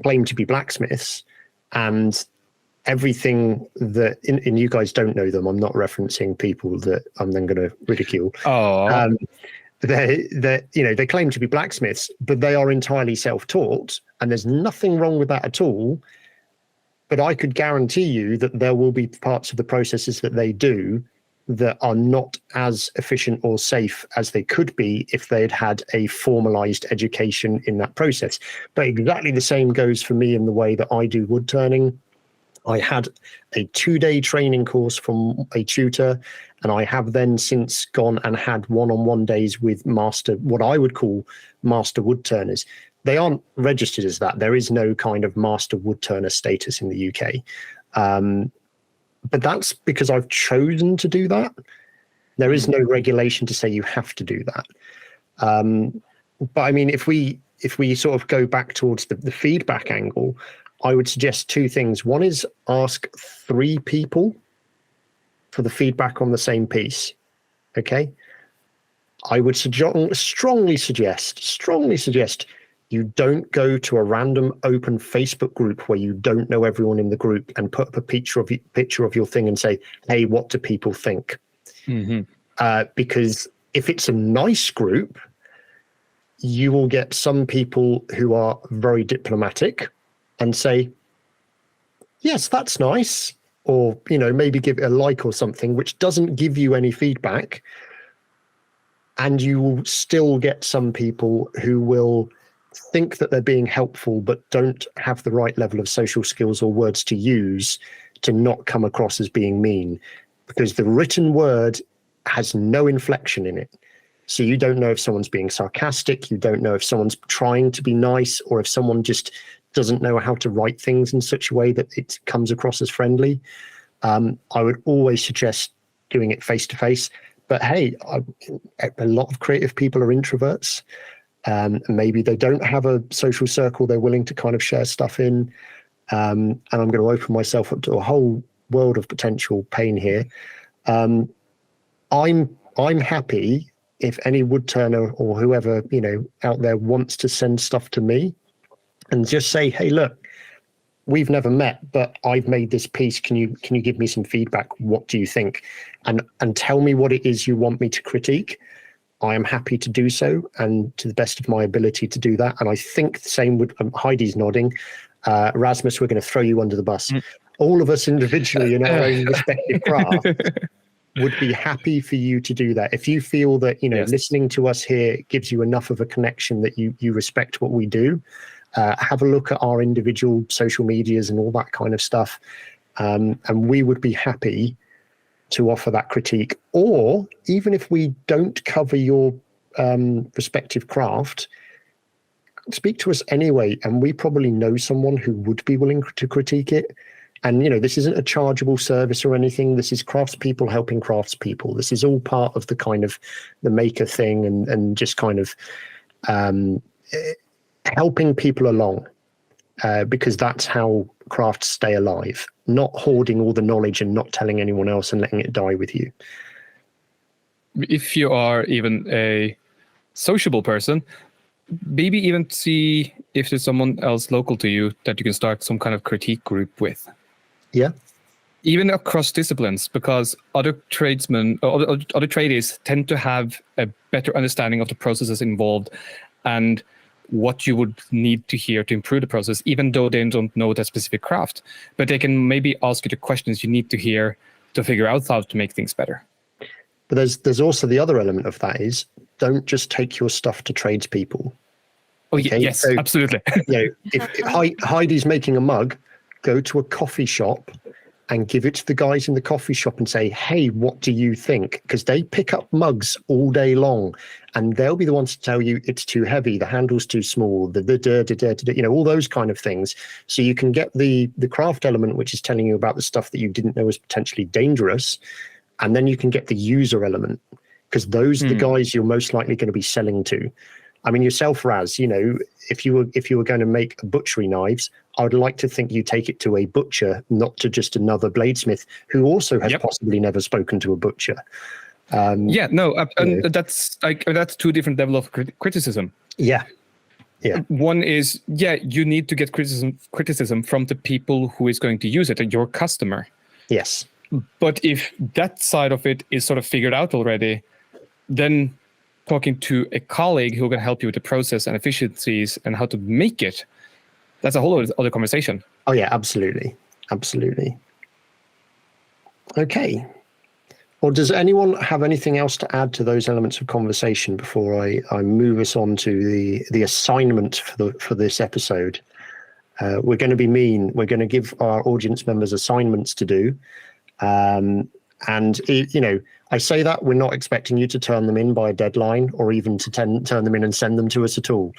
claim to be blacksmiths, and everything that, and you guys don't know them, I'm not referencing people that I'm then going to ridicule. They claim to be blacksmiths, but they are entirely self-taught, and there's nothing wrong with that at all. But I could guarantee you that there will be parts of the processes that they do that are not as efficient or safe as they could be if they had had a formalized education in that process. But exactly the same goes for me in the way that I do wood turning. I had a 2-day training course from a tutor, and I have then since gone and had one-on-one days with what I would call master wood turners. They aren't registered as that. There is no kind of master wood turner status in the UK. But that's because I've chosen to do that. There is no regulation to say you have to do that. But I mean, if we sort of go back towards the feedback angle, I would suggest 2 things. One is ask 3 people for the feedback on the same piece. Okay. I would strongly suggest you don't go to a random open Facebook group where you don't know everyone in the group and put up a picture of your thing and say, hey, what do people think? Because if it's a nice group, you will get some people who are very diplomatic and say, yes, that's nice. Or, maybe give it a like or something, which doesn't give you any feedback. And you will still get some people who will think that they're being helpful, but don't have the right level of social skills or words to use to not come across as being mean, because the written word has no inflection in it. So you don't know if someone's being sarcastic. You don't know if someone's trying to be nice, or if someone just doesn't know how to write things in such a way that it comes across as friendly. I would always suggest doing it face to face. But hey, a lot of creative people are introverts. Maybe they don't have a social circle they're willing to kind of share stuff in. And I'm going to open myself up to a whole world of potential pain here. I'm happy if any wood turner or whoever out there wants to send stuff to me and just say, hey, look, we've never met, but I've made this piece. Can you give me some feedback? What do you think? And tell me what it is you want me to critique. I am happy to do so, and to the best of my ability to do that. And I think the same with Heidi's nodding. Rasmus, we're going to throw you under the bus. All of us individually in our own respective craft would be happy for you to do that. If you feel that, Yes. listening to us here gives you enough of a connection that you respect what we do, have a look at our individual social medias and all that kind of stuff. And we would be happy to offer that critique. Or even if we don't cover your respective craft, speak to us anyway, and we probably know someone who would be willing to critique it. And this isn't a chargeable service or anything. This is craftspeople helping craftspeople. This is all part of the kind of the maker thing, and just kind of helping people along, because that's how crafts stay alive, not hoarding all the knowledge and not telling anyone else and letting it die with you. If you are even a sociable person, maybe even see if there's someone else local to you that you can start some kind of critique group with. Yeah. Even across disciplines, because other tradesmen or other tradies tend to have a better understanding of the processes involved and what you would need to hear to improve the process, even though they don't know that specific craft. But they can maybe ask you the questions you need to hear to figure out how to make things better. But there's also the other element of that is, don't just take your stuff to tradespeople. Oh, Okay? yes, So, absolutely. if Heidi's making a mug, go to a coffee shop and give it to the guys in the coffee shop and say, hey, what do you think? Because they pick up mugs all day long, and they'll be the ones to tell you it's too heavy, the handle's too small, all those kind of things. So you can get the craft element, which is telling you about the stuff that you didn't know was potentially dangerous, and then you can get the user element, because those are the guys you're most likely going to be selling to. I mean, yourself, Raz, if you were going to make butchery knives, I would like to think you take it to a butcher, not to just another bladesmith who also has possibly never spoken to a butcher. And that's two different levels of criticism. Yeah. One is, you need to get criticism from the people who is going to use it, your customer. Yes. But if that side of it is sort of figured out already, then talking to a colleague who can help you with the process and efficiencies and how to make it, that's a whole other conversation. Oh, yeah, absolutely. Absolutely. Okay. Well, does anyone have anything else to add to those elements of conversation before I move us on to the assignment for this episode? We're going to be mean. We're going to give our audience members assignments to do. I say that we're not expecting you to turn them in by a deadline or even to turn them in and send them to us at all.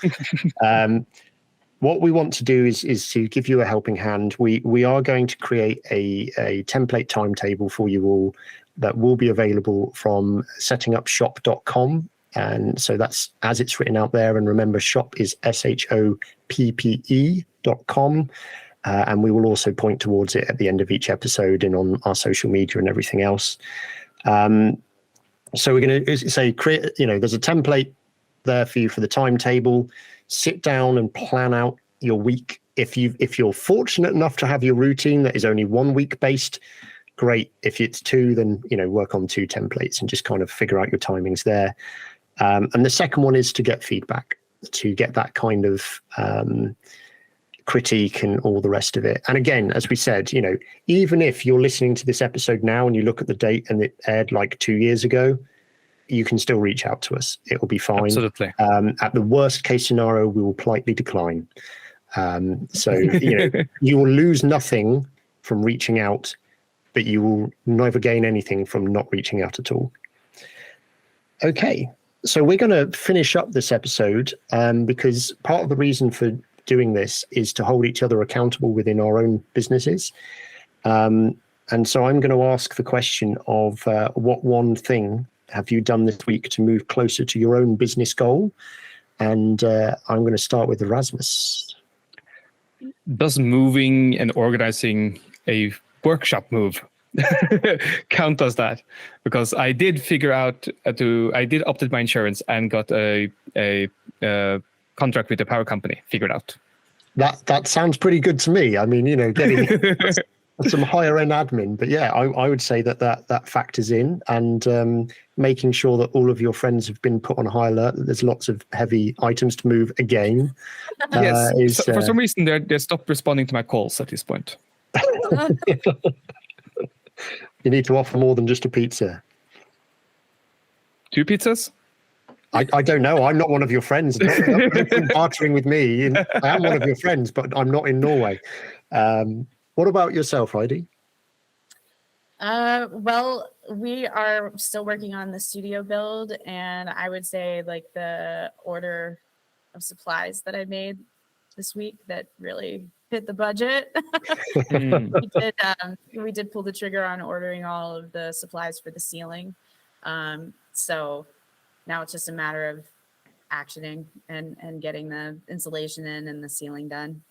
What we want to do is to give you a helping hand. We are going to create a template timetable for you all that will be available from settingupshoppe.com. And so that's as it's written out there. And remember, shop is shoppe.com. And we will also point towards it at the end of each episode and on our social media and everything else. So we're going to say, there's a template there for you for the timetable. Sit down and plan out your week. If you're fortunate enough to have your routine that is only 1 week based, great. If it's 2, then work on 2 templates and just kind of figure out your timings there. And the second one is to get feedback, to get that kind of critique and all the rest of it. And again, as we said, even if you're listening to this episode now and you look at the date and it aired like 2 years ago, you can still reach out to us. It will be fine. Absolutely. At the worst case scenario, we will politely decline. So you will lose nothing from reaching out, but you will never gain anything from not reaching out at all. Okay, so we're going to finish up this episode because part of the reason for doing this is to hold each other accountable within our own businesses. And so I'm going to ask the question of what one thing have you done this week to move closer to your own business goal? And I'm going to start with Rasmus. Does moving and organizing a workshop move count as that? Because I did figure out I did update my insurance and got a contract with the power company figured out. That sounds pretty good to me. I mean, getting some higher end admin, but yeah, I would say that factors in, and making sure that all of your friends have been put on high alert, that there's lots of heavy items to move again. Yes, for some reason they stopped responding to my calls at this point. You need to offer more than just a pizza. 2 pizzas? I don't know. I'm not one of your friends. Don't bartering with me. I am one of your friends, but I'm not in Norway. What about yourself, Heidi? Well, we are still working on the studio build, and I would say like the order of supplies that I made this week that really hit the budget. We did pull the trigger on ordering all of the supplies for the ceiling. So now it's just a matter of actioning and getting the insulation in and the ceiling done.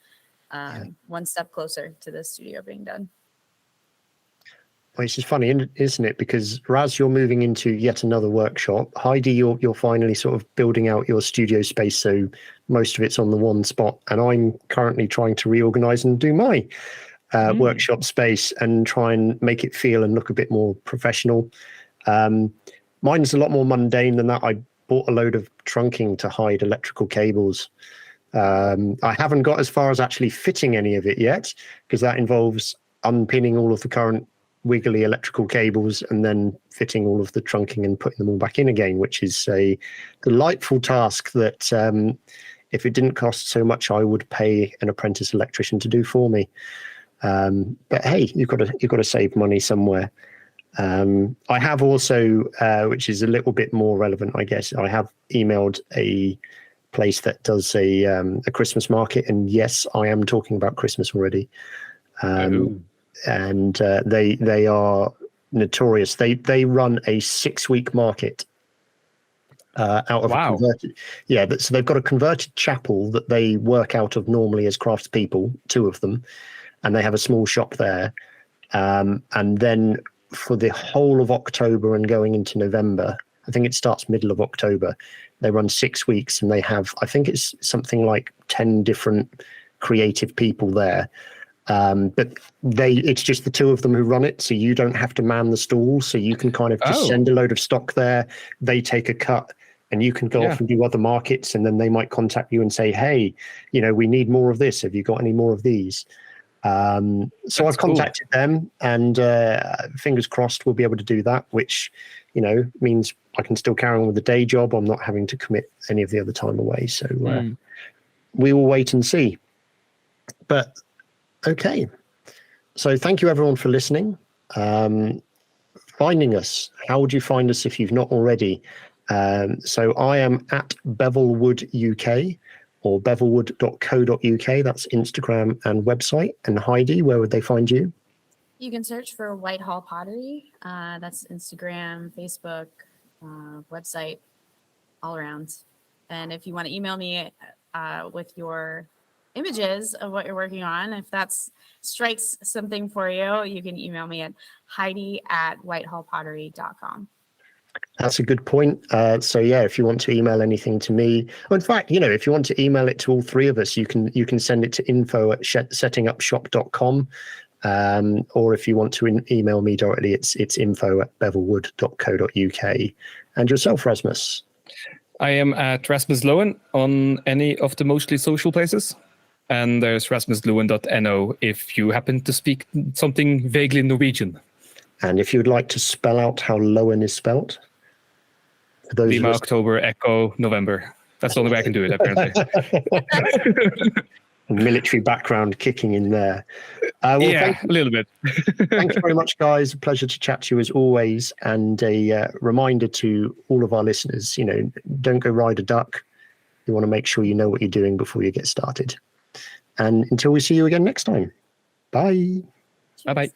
One step closer to the studio being done. Which is funny, isn't it? Because Raz, you're moving into yet another workshop. Heidi, you're finally sort of building out your studio space, so most of it's on the one spot. And I'm currently trying to reorganize and do my workshop space and try and make it feel and look a bit more professional. Mine's a lot more mundane than that. I bought a load of trunking to hide electrical cables. I haven't got as far as actually fitting any of it yet, because that involves unpinning all of the current wiggly electrical cables and then fitting all of the trunking and putting them all back in again, which is a delightful task that if it didn't cost so much, I would pay an apprentice electrician to do for me. But hey, you've got to save money somewhere. I have also, which is a little bit more relevant, I guess, I have emailed a place that does a Christmas market, and yes, I am talking about Christmas already. And they are notorious. They run a 6-week market out of a converted. Yeah, so they've got a converted chapel that they work out of normally as craftspeople, 2 of them, and they have a small shop there. And then for the whole of October and going into November, I think it starts middle of October, they run 6 weeks, and they have, I think it's something like 10 different creative people there. But it's just the 2 of them who run it, so you don't have to man the stall, so you can kind of just send a load of stock there, they take a cut, and you can go off and do other markets, and then they might contact you and say, hey, we need more of this, have you got any more of these? So I've contacted them, and fingers crossed we'll be able to do that, which means I can still carry on with the day job. I'm not having to commit any of the other time away, so we will wait and see. But okay, so thank you everyone for listening. Finding us, how would you find us if you've not already? So I am at Bevelwood UK or bevelwood.co.uk. That's Instagram and website. And Heidi, where would they find you? You can search for Whitehall Pottery. That's Instagram, Facebook, website, all around. And if you want to email me with your images of what you're working on, if that strikes something for you, you can email me at heidi@whitehallpottery.com. That's a good point. So yeah, if you want to email anything to me, well, in fact, if you want to email it to all 3 of us, you can send it to info@settingupshop.com. Or if you want to email me directly, it's info@bevelwood.co.uk. And yourself, Rasmus? I am at Rasmus Loen on any of the mostly social places. And there's rasmusloen.no if you happen to speak something vaguely Norwegian. And if you'd like to spell out how Loen is spelt? Lima, October, Echo, November. That's the only way I can do it, apparently. Military background kicking in there. A little bit. Thank you very much, guys. A pleasure to chat to you as always. And a reminder to all of our listeners, don't go ride a duck. You want to make sure you know what you're doing before you get started. And until we see you again next time. Bye. Bye-bye.